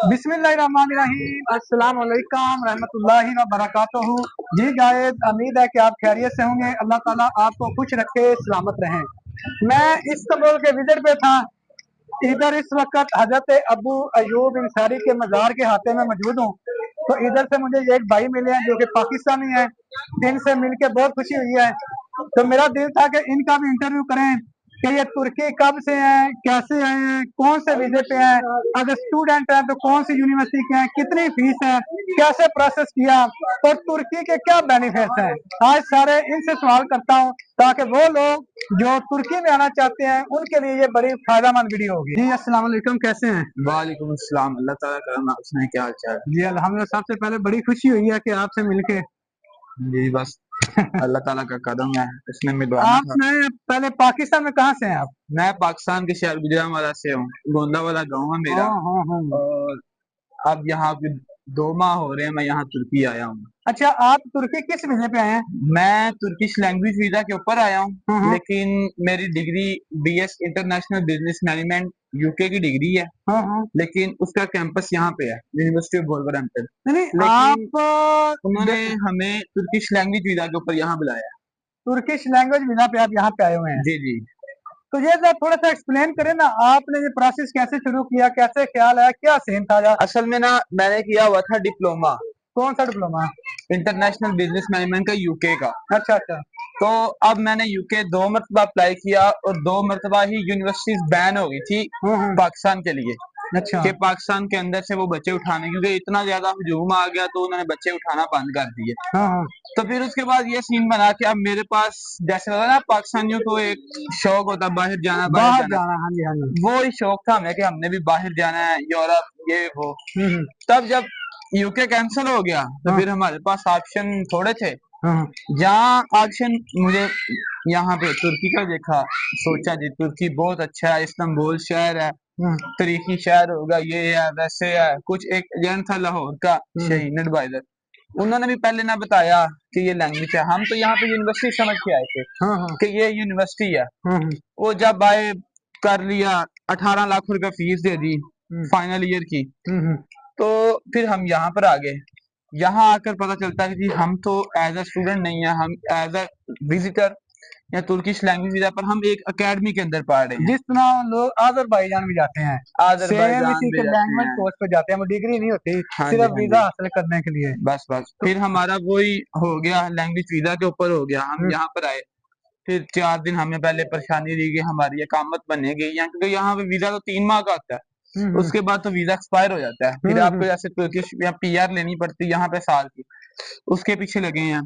बिस्मिल्लाहिर्रहमानिर्रहीम अस्सलाम वालेकुम रहमतुल्लाहि व बरकातुहू। जी गाइस, उम्मीद है कि आप खैरियत से होंगे। अल्लाह ताला आपको खुश रखे, सलामत रहें। मैं इस्तांबुल के विजिट पे था। इधर इस वक्त हजरत अबू अयूब इंसारी के मज़ार के हाथे में मौजूद हूँ। तो इधर से मुझे एक भाई मिले हैं जो कि पाकिस्तानी हैं। इनसे मिलके बहुत खुशी हुई है। तो मेरा दिल था कि इनका भी इंटरव्यू करें कि ये तुर्की कब से हैं, कैसे आए हैं, कौन से वीजे पे हैं, अगर स्टूडेंट हैं तो कौन सी यूनिवर्सिटी के हैं, कितनी फीस है, कैसे प्रोसेस किया और तुर्की के क्या बेनिफिट्स हैं। आज सारे इनसे सवाल करता हूँ ताकि वो लोग जो तुर्की में आना चाहते हैं उनके लिए ये बड़ी फायदेमंद वीडियो होगी। जी अस्सलाम वालेकुम, कैसे हैं? वालेकुम अस्सलाम। अल्लाह ताला करम, आप सुनाएं क्या हाल चाल? जी अल्हम्दुलिल्लाह। सबसे पहले बड़ी खुशी हुई है कि आपसे मिलके। जी बस अल्लाह ताला का कदम है, इसने मिलवाना था। आपने पहले पाकिस्तान में कहाँ से हैं आप? मैं पाकिस्तान के शहर गुजरांवाला से हूँ। गोंदा वाला गाँव है मेरा। हाँ। और अब यहाँ पे 2 माह हो रहे हैं, मैं यहाँ तुर्की आया हूँ। अच्छा, आप तुर्की किस वीजे पे आए हैं? मैं तुर्किश लैंग्वेज वीजा के ऊपर आया हूँ, हाँ। लेकिन मेरी degree BS international business management UK की डिग्री है। हाँ। लेकिन उसका कैंपस यहाँ पे है, यूनिवर्सिटी ऑफ वोल्वरहैम्पटन। नहीं, लेकिन आप उन्होंने हमें तुर्किश लैंग्वेज वीजा के ऊपर यहाँ बुलाया। तुर्किश लैंग्वेज वीजा पे आप यहाँ पे आए हुए हैं। जी जी। तो ये जरा थोड़ा सा एक्सप्लेन करें ना, आपने ये प्रोसेस कैसे शुरू किया, कैसे ख्याल आया, क्या सीन था? असल में ना, मैंने किया हुआ था डिप्लोमा कौन सा डिप्लोमा? इंटरनेशनल बिजनेस मैनेजमेंट का यूके का। अच्छा। तो अब मैंने यूके 2 मरतबा अप्लाई किया और 2 मरतबा ही यूनिवर्सिटीज बैन हो गई थी हाँ। पाकिस्तान के लिए, अच्छा। कि पाकिस्तान के अंदर से वो बच्चे उठाने, क्योंकि इतना ज्यादा हजूम आ गया तो उन्होंने बच्चे उठाना बंद कर दिए। हाँ। तो फिर उसके बाद ये सीन बना कि अब मेरे पास, जैसे होता है ना पाकिस्तानियों को एक शौक होता है बाहर जाना, बाहर बाहर जाना, जाना, हाँ जी हाँ जी। वो ही शौक था हमें कि हमने भी बाहर जाना है, यूरोप ये वो। हम्म। तब जब यूके कैंसिल हो गया तो हाँ फिर हमारे पास ऑप्शन थोड़े थे। हाँ। जहाँ ऑप्शन मुझे यहाँ पे तुर्की का देखा, सोचा जी तुर्की बहुत अच्छा है, इस्तांबुल शहर है, हाँ। तारीखी शहर होगा, ये है वैसे है। कुछ एक एजेंट था लाहौर का, शहीन एडवाइजर, उन्होंने भी पहले ना बताया कि ये लैंग्वेज है। हम तो यहाँ पे यूनिवर्सिटी समझ के आए थे हाँ। कि ये यूनिवर्सिटी है। हाँ। वो जब आए, कर लिया, 18 लाख रुपए fees they the final year की। हम्म। तो फिर हम यहाँ पर आ गए। यहाँ आकर पता चलता है कि हम तो एज अ स्टूडेंट नहीं है, हम एज अ विजिटर या तुर्किश लैंग्वेज वीजा पर हम एक एकेडमी के अंदर पढ़ रहे हैं। जिस तरह लोग आज़रबाईजान भी जाते हैं, सेम आज़रबाईजान इसी में के जाते लैंग्वेज हैं। कोर्स पे जाते हैं। वो डिग्री नहीं होती, हाँ जी सिर्फ हाँ वीजा जी। हासिल करने के लिए। बस तो फिर हमारा वही हो गया, लैंग्वेज वीजा के ऊपर हो गया। हम यहाँ पर आए, फिर 4 दिन हमें पहले परेशानी दी कि हमारी इकामत बनेगी यहाँ, क्योंकि यहाँ पे वीजा तो 3 माह का होता है। हम्म। उसके बाद तो वीजा एक्सपायर हो जाता है, फिर हम्म। आपको जैसे तुर्किश या पीआर लेनी पड़ती है यहाँ पे साल की, उसके पीछे लगे हैं।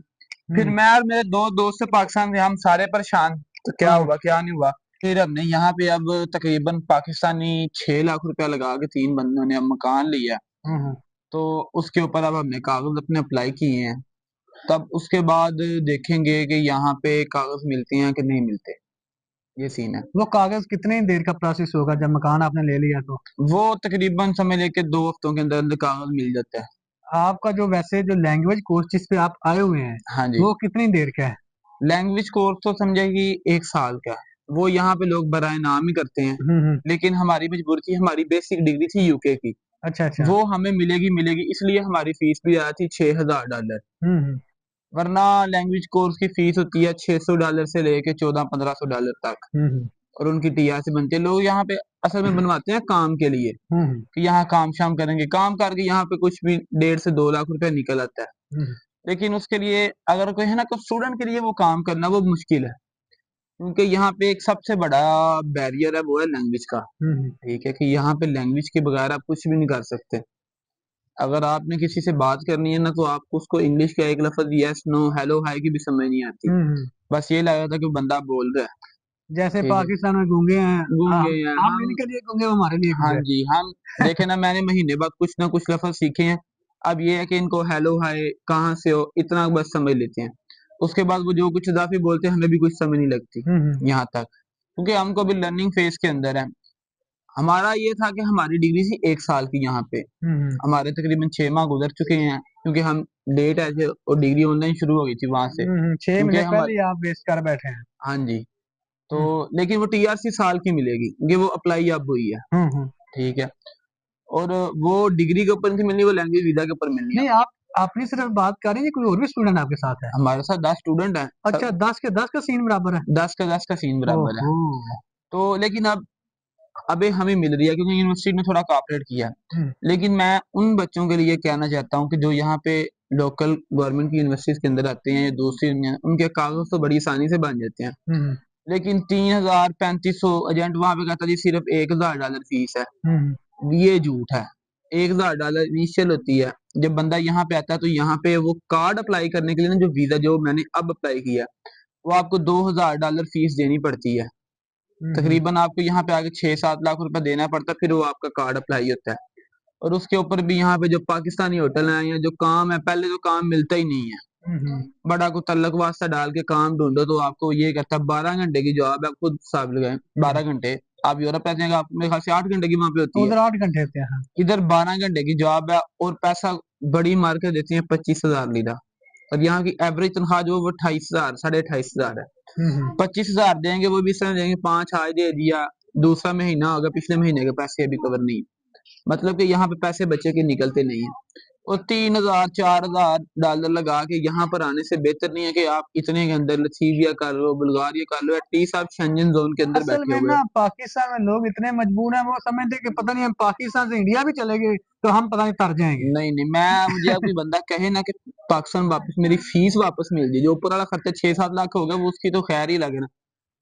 फिर हम्म। मैं और मेरे 2 दोस्त से पाकिस्तान से, हम सारे परेशान, तो क्या हाँ। हुआ क्या नहीं हुआ। फिर हमने यहाँ पे अब तकरीबन पाकिस्तानी 6 लाख रुपया लगा के 3 बंदों ने अब मकान लिया। हम्म। तो उसके ऊपर अब हमने कागज अपने अप्लाई किए हैं। तब उसके बाद देखेंगे कि यहाँ पे कागज मिलते हैं कि नहीं मिलते, ये सीन है। वो कागज कितनी देर का प्रोसेस होगा जब मकान आपने ले लिया तो? वो तकरीबन समझ लेके 2 हफ्तों के अंदर अंदर कागज मिल जाता है। आपका जो वैसे जो लैंग्वेज कोर्स जिस पे आप आए हुए हैं, हाँ जी। वो कितनी देर का है? लैंग्वेज कोर्स तो समझे कि 1 साल का है। वो यहाँ पे लोग बराए नाम ही करते हैं, हम्म। लेकिन हमारी मजबूरी थी, हमारी बेसिक डिग्री थी यूके की, अच्छा। वो हमें मिलेगी मिलेगी, इसलिए हमारी फीस भी आई थी $6000। हम्म। वरना लैंग्वेज कोर्स की फीस होती है $600 से लेके 1400-1500 तक, हम्म। और उनकी टीआर से बनती है। लोग यहाँ पे असल में बनवाते हैं काम के लिए, हम्म। कि यहाँ काम शाम करेंगे, काम करके यहाँ पे कुछ भी 1.5 से 2 लाख रुपए निकल आता है। हम्म। लेकिन उसके लिए अगर कोई है ना, कोई स्टूडेंट के लिए वो काम करना वो मुश्किल है, क्योंकि यहाँ पे एक सबसे बड़ा बैरियर है, वो है लैंग्वेज का। हम्म। ठीक है कि यहाँ पे लैंग्वेज के बगैर आप कुछ भी नहीं कर सकते। अगर आपने किसी से बात करनी है ना, तो आपको उसको इंग्लिश का एक लफ्ज यस नो हेलो हाय की भी समझ नहीं आती। हम्म। बस ये लगा था कि बंदा बोल रहा है। जैसे ठीक है, पाकिस्तान में गूंगे हैं, गूंगे हैं हम हम। इनके लिए गूंगे, वो हमारे लिए हाँ गूंगे। जी, हम देखे ना, मैंने महीने बाद कुछ ना कुछ लफ्ज सीखे हैं। अब ये है कि इनको हेलो हाय कहाँ से हो इतना बस समझ लेते हैं। उसके बाद वो जो कुछ इजाफी बोलते हैं हमें भी कुछ समझ नहीं लगती हम्म। यहाँ तक, क्योंकि हमको अभी लर्निंग फेज के अंदर है। हमारा ये था कि हमारी डिग्री थी 1 साल की यहाँ पे, हम्म। हमारे तकरीबन 6 माह गुजर चुके हैं, क्योंकि हम लेट आए थे और डिग्री ऑनलाइन शुरू हो गई थी वहां से, 6 महीने क्योंकि पहले हमारे। ही आप वेस्ट कर बैठे हैं। हाँ जी। तो हम्म। लेकिन वो टीआरसी साल की मिलेगी, क्योंकि वो अप्लाई अब हुई है। हम्म। ठीक है। और वो डिग्री के ऊपर नहीं मिलनी, वो लैंग्वेज वीजा के ऊपर मिलनी है। नहीं, आप अपनी सिर्फ बात कर रहे हैं, कोई और भी स्टूडेंट आपके साथ है? हमारे साथ 10 स्टूडेंट हैं। अच्छा, 10 के 10 का सीन बराबर है। 10 का सीन बराबर है। ओहो। तो लेकिन अब अभी हमें मिल रही है क्योंकि यूनिवर्सिटी ने थोड़ा कोऑपरेट किया है। लेकिन मैं उन बच्चों के लिए कहना चाहता हूँ कि जो यहाँ पे लोकल गवर्नमेंट की यूनिवर्सिटीज के अंदर आते हैं या दूसरी उनके कागज तो बड़ी आसानी से बन जाते हैं, लेकिन 3,000 3500 एजेंट वहां पे कहता जी सिर्फ $1,000 फीस है। ये झूठ है। $1,000 इनिशियल होती है। जब बंदा यहाँ पे आता है तो यहाँ पे वो कार्ड अप्लाई करने के लिए ना, जो वीजा जो मैंने अब अप्लाई किया, वो आपको $2,000 फीस देनी पड़ती है। तकरीबन आपको यहाँ पे आके 6-7 लाख रुपए देना पड़ता है, फिर वो आपका कार्ड अप्लाई होता है। और उसके ऊपर भी यहाँ पे जो पाकिस्तानी होटल है या जो काम है, पहले तो काम मिलता ही नहीं है। बड़ा को तल्लक वास्ता डाल के काम ढूंढो तो आपको ये कहता है 12 घंटे की जॉब है, खुद हिसाब लगाएं 12 घंटे। आप यूरोप रहते हैं, आप मेरे ख्याल से 8 घंटे की वहां पे होती है, उधर 8 घंटे होते हैं। इधर 12 घंटे की जॉब है और पैसा बड़ी मार के देती है 25,000 लीरा। और यहाँ की एवरेज तनख्वाह जो वो 28,000 28,500 है। 25,000 देंगे, वो भी इस तरह देंगे 5 आज दे दिया, दूसरा महीना होगा, पिछले महीने के पैसे अभी कवर नहीं। मतलब कि यहाँ पे पैसे बच्चे के निकलते नहीं है। और $3,000 $4,000 लगा के यहाँ पर आने से बेहतर नहीं है कि आप इतने के अंदर लथीविया कर लो, बुल्गारिया कर लो, एटलीस्ट आप शेंजन जोन के अंदर असल बैठे में हुए ना हो। पाकिस्तान में लोग इतने मजबूर हैं, वो समझते कि पता नहीं हम पाकिस्तान से इंडिया भी चले गए तो हम पता नहीं तर जाएंगे। नहीं नहीं, मुझे अब कोई बंदा कहे ना कि पाकिस्तान वापस, मेरी फीस वापस मिल जाए, जो ऊपर वाला खर्चा 6-7 लाख होगा वो उसकी तो खैर ही लगे ना।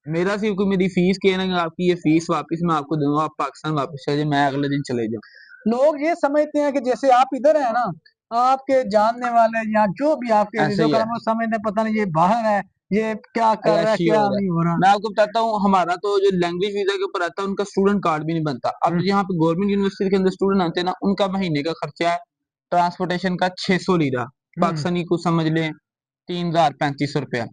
मेरा सिर्फ कोई मेरी फीस के ना कि आपकी ये फीस वापस मैं आपको दूंगा, आप पाकिस्तान वापस चले जाए, मैं अगले दिन चले जाऊँ। लोग ये समझते हैं कि जैसे आप इधर है ना, आपके जानने वाले या जो भी आपके ऐसे अजीजों ही का है, वो समझते हैं पता नहीं ये बाहर है, ये क्या कर रहा है, अयाशी क्या हो रहा नहीं हो है। रहा। मैं आपको बताता हूँ, हमारा तो जो लैंग्वेज वीजा के ऊपर आता है उनका स्टूडेंट कार्ड भी नहीं बनता। अब जो यहाँ पे गवर्नमेंट यूनिवर्सिटी के अंदर स्टूडेंट आते हैं ना, उनका महीने का खर्चा है ट्रांसपोर्टेशन का 600 लीरा, पाकिस्तानी को समझ लें 3,000 3500 रुपया।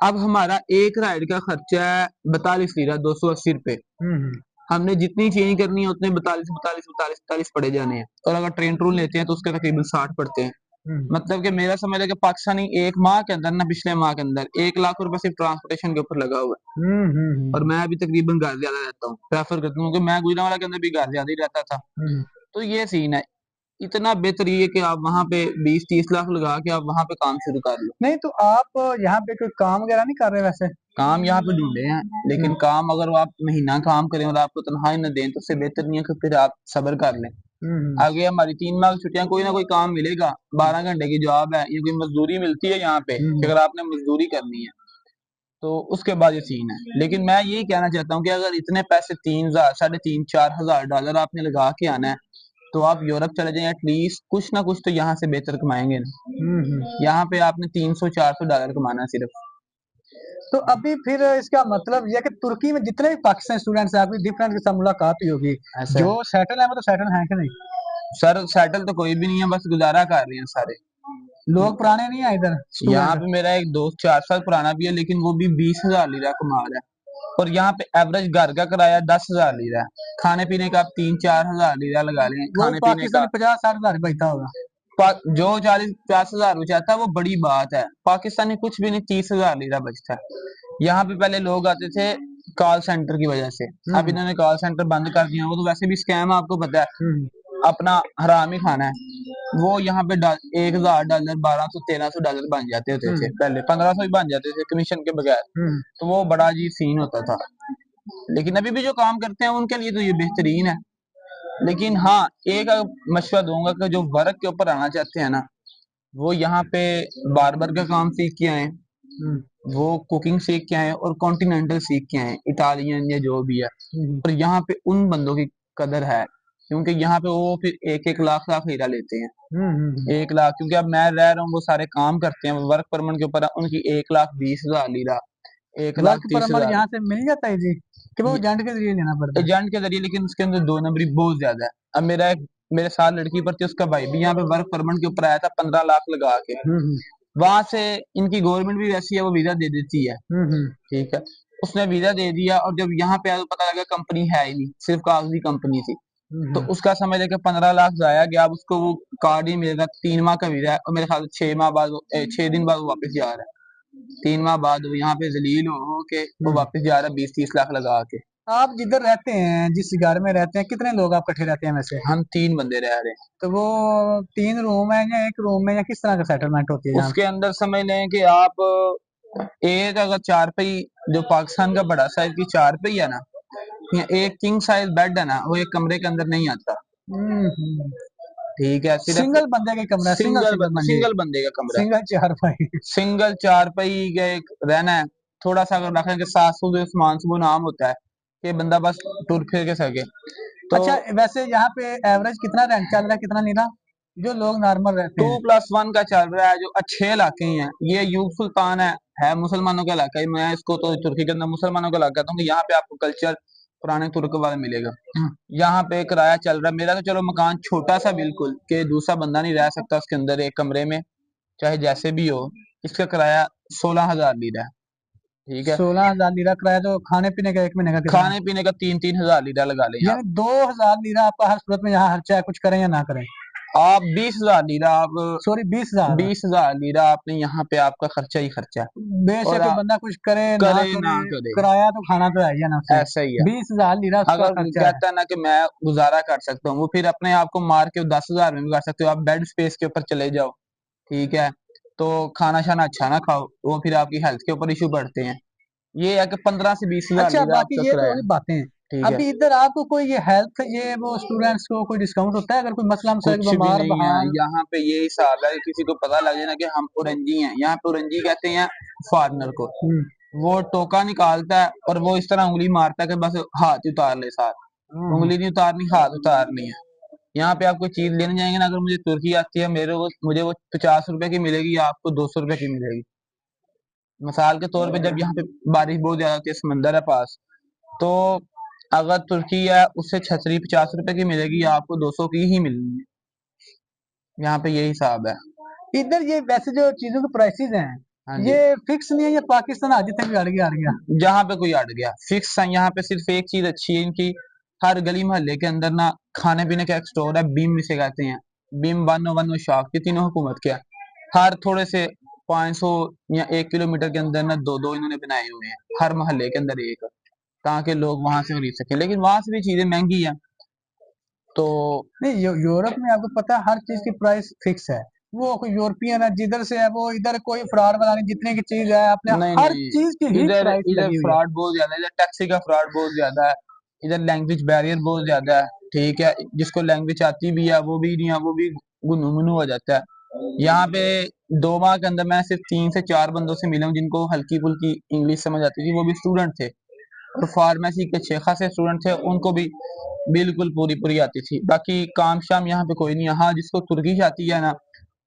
अब हमारा एक राइड का खर्चा है 42 लीरा, 280 रुपए। हमने जितनी चेंज करनी है उतने 42 पड़े जाने हैं, और अगर ट्रेन ट्रून लेते हैं तो उसके तकरीबन 60 पड़ते हैं। मतलब कि मेरा समझ है कि पाकिस्तानी एक माह के अंदर ना, पिछले माह के अंदर 1 लाख रुपए सिर्फ ट्रांसपोर्टेशन के ऊपर लगा हुआ है। और मैं अभी तकरीबन घर ज्यादा रहता हूँ, प्रेफर करता हूँ कि मैं गुजरांवाला के अंदर भी घर ज्यादा ही रहता था। तो ये सीन है। इतना बेहतर ये है कि आप वहां पे 20-30 लाख लगा के आप वहां पे काम शुरू कर लो। नहीं तो आप यहाँ पे कोई काम वगैरह नहीं कर रहे वैसे? काम यहाँ पे ढूंढे हैं, लेकिन काम अगर वो आप महीना काम करें और आपको तनख्वाही न दें तो उससे बेहतर नहीं है कि फिर आप सब्र कर लें। आगे हमारी 3 माह की छुट्टियां, कोई ना कोई काम मिलेगा, 12 घंटे की जॉब है या कोई मजदूरी मिलती है यहाँ पे कि अगर आपने मजदूरी करनी है तो उसके बाद ये सीन है। लेकिन मैं यही कहना चाहता हूँ कि अगर इतने पैसे 3,000 $3,000 4,000 आपने लगा के आना है तो आप यूरोप चले जाएं, एटलीस्ट कुछ ना कुछ तो यहाँ से बेहतर कमाएंगे ना। यहाँ पे आपने $300-400 कमाना है सिर्फ। तो अभी फिर इसका मतलब यह है कि तुर्की में जितने भी पाकिस्तानी स्टूडेंट्स हैं, आपकी डिफरेंट के साथ मुलाकात ही होगी, ऐसा जो है सेटल है वो तो सेटल है कि नहीं? सर, सेटल तो कोई भी नहीं है, बस गुजारा कर रहे हैं सारे। लोग पुराने नहीं है इधर यहाँ स्टूडेंट? पे मेरा एक दोस्त 4 साल पुराना भी है, लेकिन वो भी 20,000 लीरा कमा रहा है। और यहाँ पे एवरेज घर का किराया 10,000 लीरा है, खाने पीने का आप 3-4 हजार लीरा लगा लें वही खाने पीने का। पाकिस्तानी 50-60 हजार बचता होगा। जो 40-50 हजार में चाहता है वो बड़ी बात है, पाकिस्तानी कुछ भी नहीं, 30,000 लीरा बचता है। यहाँ पे पहले लोग आते थे कॉल सेंटर की वजह से, अब इन्होंने कॉल सेंटर बंद कर दिया, वो तो वैसे भी स्कैम आपको पता है, अपना हराम ही खाना है। वो यहाँ पे $1,000 $1,200 $1,300 बन जाते होते थे, पहले 1,500 भी बन जाते थे कमीशन के बगैर। तो वो बड़ा अजीब सीन होता था। लेकिन अभी भी जो काम करते हैं उनके लिए तो ये बेहतरीन है। लेकिन हाँ, एक मशवरा दूंगा कि जो वर्क के ऊपर आना चाहते हैं ना, वो यहाँ पे बार्बर का काम सीख के आए, वो कुकिंग सीख के आए और कॉन्टिनेंटल सीख के आए, इटालियन या जो भी है। और यहाँ पे उन बंदों की कदर है, क्योंकि यहाँ पे वो फिर 1-1 लाख हीरा लेते हैं। 1 लाख, क्योंकि अब मैं रह रहा हूँ, वो सारे काम करते हैं, वर्क परमिट के ऊपर है, उनकी 1,20,000 लीरा, एक लाख वर्क तीस परमिट हजार यहाँ से मिल जाता है जी, कि वो एजेंट के जरिए लेना पड़ता है? एजेंट के जरिए, लेकिन उसके अंदर 2 नंबरी बहुत ज्यादा है। अब मेरे साथ लड़की पर थी, उसका भाई भी यहाँ पे वर्क परमिट के ऊपर आया था 15 लाख लगा के। वहां से इनकी गवर्नमेंट भी वैसी है, वो वीजा दे देती है, ठीक है। उसने वीजा दे दिया और जब यहाँ पे आया तो पता लगा कंपनी है ही नहीं, सिर्फ कागजी कंपनी थी। तो उसका समझ है कि 15 लाख जाया गया। अब उसको वो कार्ड ही मिलेगा, 3 माह का वीजा है, और मेरे ख्याल 6 दिन बाद वो वापस जा रहा है। 3 माह बाद वो यहाँ पे जलील हो के वो वापस जा रहा है 20-30 लाख लगा के। आप जिधर रहते हैं, जिस घर में रहते हैं, कितने लोग आप इकट्ठे रहते हैं वैसे? हम 3 बंदे रह रहे हैं। तो वो 3 रूम है या 1 रूम में, या किस तरह का सेटलमेंट होती है यहाँ? उसके अंदर समझ लें कि आप एक अगर चारपाई, जो पाकिस्तान का बड़ा साइज की चारपाई है ना, या एक किंग साइज बेड है ना, वो एक कमरे के अंदर नहीं आता। हम्म। ठीक है, सिर्फ सिंगल बंदे का कमरा, सिंगल सिंगल बंदे, सिंगल बंदे का कमरा है। सिंगल चारपाई। सिंगल चारपाई का एक रहना है। थोड़ा सा अगर रखें कि 700 जो सामान वो नाम होता है कि बंदा बस टूर फिर के सके तो। अच्छा, वैसे यहाँ पे एवरेज कितना रेंट चल रहा है, कितना नहीं रहा, जो लोग नॉर्मल रहते हैं? 2+1 का चल रहा है। जो अच्छे इलाके हैं, ये यूब सुल्तान है मुसलमानों का इलाका है। मैं इसको तो तुर्की के अंदर मुसलमानों का इलाका कहता हूँ कि यहाँ पे आपको कल्चर पुराने तुर्क वाला मिलेगा। यहाँ पे किराया चल रहा है, मेरा तो चलो मकान छोटा सा बिल्कुल कि दूसरा बंदा नहीं रह सकता उसके अंदर एक कमरे में, चाहे जैसे भी हो। इसका किराया 16,000 लीरा है। ठीक है, 16,000 लीरा किराया, तो खाने पीने का 1 महीने का कितना? खाने पीने का 3-3 हजार लीरा लगा लें आप। यानी 2,000 लीरा आपका हर सूरत में यहाँ खर्चा है, कुछ करें या ना करें। आप 20,000 लीरा आप सॉरी, 20,000। 20,000 लीरा आपने यहाँ पे आपका खर्चा ही खर्चा है। बेशक और कोई आप बंदा कुछ करे ना करे करे, ना करे, किराया तो खाना तो है ही है ना उसे। ऐसा ही है। 20,000 लीरा उसका अगर खर्चा है। कहता है ना कि मैं गुजारा कर सकता हूँ, वो फिर अपने आप को मार के 10,000 में भी कर सकते हो। आप बेड स्पेस के ऊपर चले जाओ, ठीक है, तो खाना शाना अच्छा ना खाओ, वो फिर आपकी हेल्थ के ऊपर इशू बढ़ते हैं। ये है कि 15 से 20 हजार अच्छा, लीरा आपका बाकी ये तो किराया होगी है। बातें। ठीक है, अभी इधर आपको कोई ये हेल्थ, ये वो स्टूडेंट्स को कोई डिस्काउंट होता है अगर कोई मसला मसला कुछ भी बीमार नहीं है बहार? यहाँ पे। ये हिसाब है कि किसी को पता लग जाए ना कि हम पुरंजी हैं, यहाँ पे पुरंजी कहते हैं फॉरनर को। हम्म। वो टोका निकालता है और वो इस तरह उंगली मारता है कि बस हाथ ही उतार ले साथ। हम्म। उंगली नहीं उतारनी, हाथ उतारनी है। यहाँ पे आप कोई चीज लेने जाएंगे ना, अगर मुझे तुर्की आती है, मुझे वो 50 रुपए की मिलेगी, या आपको 200 रुपए की मिलेगी। मिसाल के तौर पे जब यहाँ पे बारिश बहुत ज्यादा होती है, समंदर है पास, तो अगर तुर्की है उससे छतरी 50 रुपए की मिलेगी, या आपको 200 की ही मिलनी है। यहाँ पे यही हिसाब है। इधर ये वैसे जो चीजों के प्राइसेस हैं, हाँ जी। ये फिक्स नहीं है, या पाकिस्तान आज तक भी अड़ गया? जहाँ पे कोई अड़ गया फिक्स है। यहाँ पे सिर्फ एक चीज अच्छी है इनकी, हर गली मोहल्ले के अंदर ना खाने पीने का एक स्टोर है, बीम इसे कहते हैं। बीम, वन शॉप, ये तीनों हुकूमत के हैं। हर थोड़े से 500 या 1 किलोमीटर के अंदर ना दो दो इन्होंने बनाए हुए हैं, हर मोहल्ले के अंदर एक, ताकि लोग वहां से खरीद सकें। लेकिन वहां से भी चीजें महंगी हैं तो। नहीं, यूरोप में आपको पता है हर चीज की प्राइस फिक्स है। वो कोई यूरोपियन है जिधर से है, वो इधर कोई फ्रॉड वाला नहीं, जितने की चीज है अपने नहीं हर नहीं, चीज की ही इधर प्राइस इधर लगी हुई है। फ्रॉड बहुत ज्यादा है। इधर टैक्सी का फ्रॉड बहुत ज्यादा है। इधर लैंग्वेज बैरियर बहुत ज्यादा है। ठीक है, जिसको लैंग्वेज आती भी है वो भी नहीं है, वो भी गुनू मुनू हो जाता है। यहाँ पे 2 माह के अंदर मैं सिर्फ 3 से 4 बंदों से मिला हूँ जिनको हल्की फुल्की इंग्लिश समझ आती थी, वो भी स्टूडेंट थे। और फार्मेसी के 6 खासे स्टूडेंट थे, उनको भी बिल्कुल पूरी पूरी आती थी। बाकी काम शाम यहाँ पे कोई नहीं है। हाँ, जिसको तुर्की आती है ना,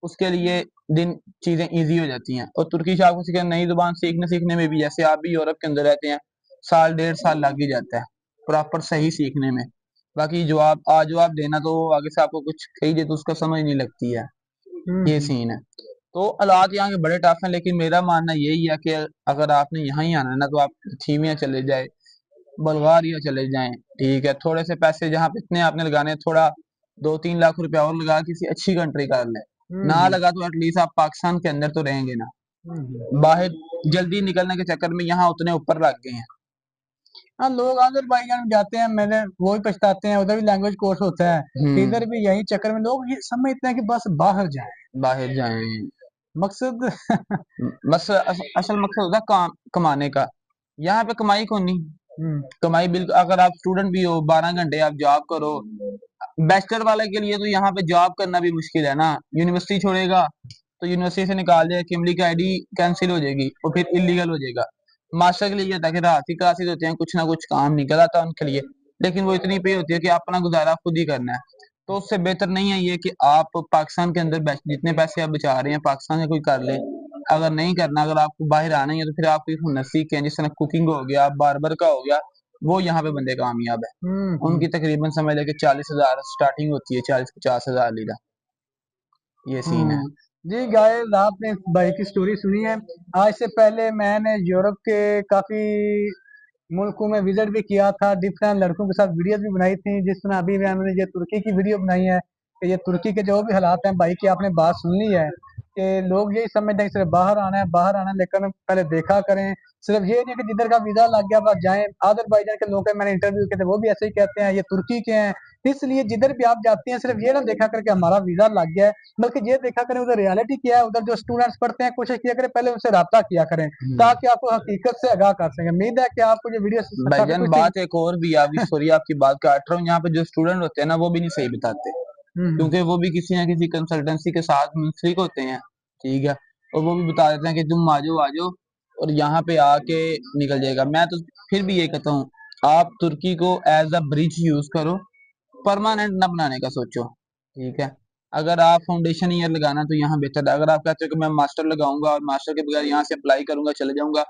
उसके लिए दिन चीजें इजी हो जाती हैं। और तुर्की आपको सीखने, नई जुबान सीखने सीखने में भी, जैसे आप भी यूरोप के अंदर रहते हैं, साल 1.5 साल लग ही जाता है प्रॉपर सही सीखने में। बाकी जो आप देना, तो आगे से आपको कुछ कही दे तो उसका समझ नहीं लगती है। ये हम्म। सीन है। तो हालात यहाँ के बड़े टफ हैं, लेकिन मेरा मानना यही है कि अगर आपने यहाँ ही आना है ना, तो आप थीमिया चले जाए, बल्गारिया चले जाएं। ठीक है, थोड़े से पैसे जहाँ पे इतने आपने लगाने हैं, थोड़ा 2-3 लाख रुपया और लगा किसी अच्छी कंट्री कर ले। ना हम्म। लगा तो एटलीस्ट आप पाकिस्तान के अंदर तो रहेंगे ना। हम्म। बाहर जल्दी निकलने के चक्कर में यहाँ उतने ऊपर लग गए हैं। हाँ, लोग अजरबैजान में जाते हैं, मैंने वो भी पछताते हैं, उधर भी लैंग्वेज कोर्स होता है। इधर भी यही चक्कर में लोग ये समझते हैं कि बस बाहर जाएं, बाहर जाएं। मकसद। बस असल मकसद होता है काम कमाने का। यहाँ पे कमाई को नहीं। हम्म। कमाई बिल्कुल, अगर आप स्टूडेंट भी हो, 12 घंटे आप जॉब करो। बैचलर वाले के लिए तो यहाँ पे जॉब करना भी मुश्किल है ना। यूनिवर्सिटी छोड़ेगा तो यूनिवर्सिटी से निकाल जाए, किमली की आईडी कैंसिल हो जाएगी और फिर इलीगल हो जाएगा। मास्टर के लिए ये होता है कि रात की क्लासेस होते हैं, कुछ ना कुछ काम निकल आता है उनके लिए, लेकिन वो इतनी पे होती है कि अपना गुजारा खुद ही करना है। तो उससे बेहतर नहीं है ये कि आप पाकिस्तान के अंदर जितने पैसे आप बचा रहे हैं पाकिस्तान से कोई कर ले। अगर नहीं करना, अगर आपको बाहर आना ही है, तो फिर आप कोई हुनर सीखें, जिस तरह कुकिंग हो गया, बार्बर का हो गया। वो यहाँ पे बंदे कामयाब है। हम्म। उनकी तकरीबन समझ लेके 40,000 स्टार्टिंग होती है, 40-50 हजार लीरा। ये सीन है। हम्म। जी गाइस, आपने इस भाई की स्टोरी सुनी है। आज से पहले मैंने यूरोप के काफी मुल्कों में विजिट भी किया था, डिफरेंट लड़कों के साथ वीडियोस भी बनाई थी, जिस तरह अभी मैंने ये तुर्की की वीडियो बनाई है कि ये तुर्की के जो भी हालात हैं, भाई की आपने बात सुन ली है। कि लोग यही समझते हैं कि सिर्फ बाहर आना है, लेकिन पहले देखा करें। सिर्फ ये नहीं कि जिधर का वीजा लग गया बस जाएं। अजरबैजान के लोग हैं, मैंने इंटरव्यू किए थे, वो भी ऐसे ही कहते हैं, ये तुर्की के हैं। इसलिए जिधर भी आप जाते हैं सिर्फ ये ना देखा करें कि हमारा वीजा लग गया है, बल्कि ये देखा करें उधर रियलिटी क्या है, उधर जो स्टूडेंट्स पढ़ते हैं, कोशिश किया करें पहले उनसे राब्ता किया करें, ताकि आपको हकीकत से आगाह कर सकें। उम्मीद है कि आपको ये वीडियो काफी भाईजान कुछ बात एक और भी अभी सॉरी आपकी बात काट रहा हूँ, यहाँ पे जो स्टूडेंट होते हैं ना वो भी नहीं सही बताते, क्योंकि वो भी किसी ना किसी कंसल्टेंसी के साथ मुंसलिक होते हैं, ठीक है, और वो भी बता देते हैं कि तुम आ जाओ और यहाँ पे आके निकल जाएगा। मैं तो फिर भी ये कहता हूँ आप तुर्की को एज अ ब्रिज यूज करो, परमानेंट ना बनाने का सोचो, ठीक है। अगर आप फाउंडेशन ईयर लगाना तो यहाँ बेहतर है। अगर आप कहते हो कि मैं मास्टर लगाऊंगा और मास्टर के बगैर यहाँ से अप्लाई करूंगा चले जाऊंगा,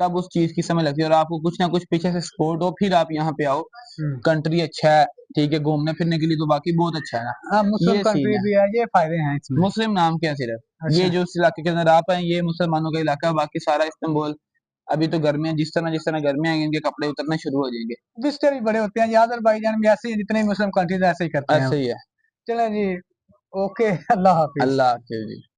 तब उस चीज की समझ लगती है और आपको कुछ ना कुछ पीछे से सपोर्ट हो, फिर आप यहाँ पे आओ। कंट्री अच्छा है, ठीक है, घूमने फिरने के लिए तो बाकी बहुत अच्छा है ना। हाँ, मुस्लिम ये सीन कंट्री है। भी है, ये फायदे हैं इसमें। मुस्लिम नाम क्या सिर्फ, ये अच्छा। जो इस इलाके के अंदर आप हैं ये मुसलमानों का इलाका है, बाकी सारा इस्तांबुल। अभी तो गर्मियां जिस तरह गर्मियां आएंगी इनके कपड़े उतरना शुरू हो जाएंगे। विजिटर भी बड़े होते हैं, ये अजरबैजान में ऐसे ही, जितने भी मुस्लिम कंट्रीज ऐसे ही करते हैं। ऐसे ही है। चलें जी, ओके, अल्लाह हाफिज। अल्लाह हाफिज जी।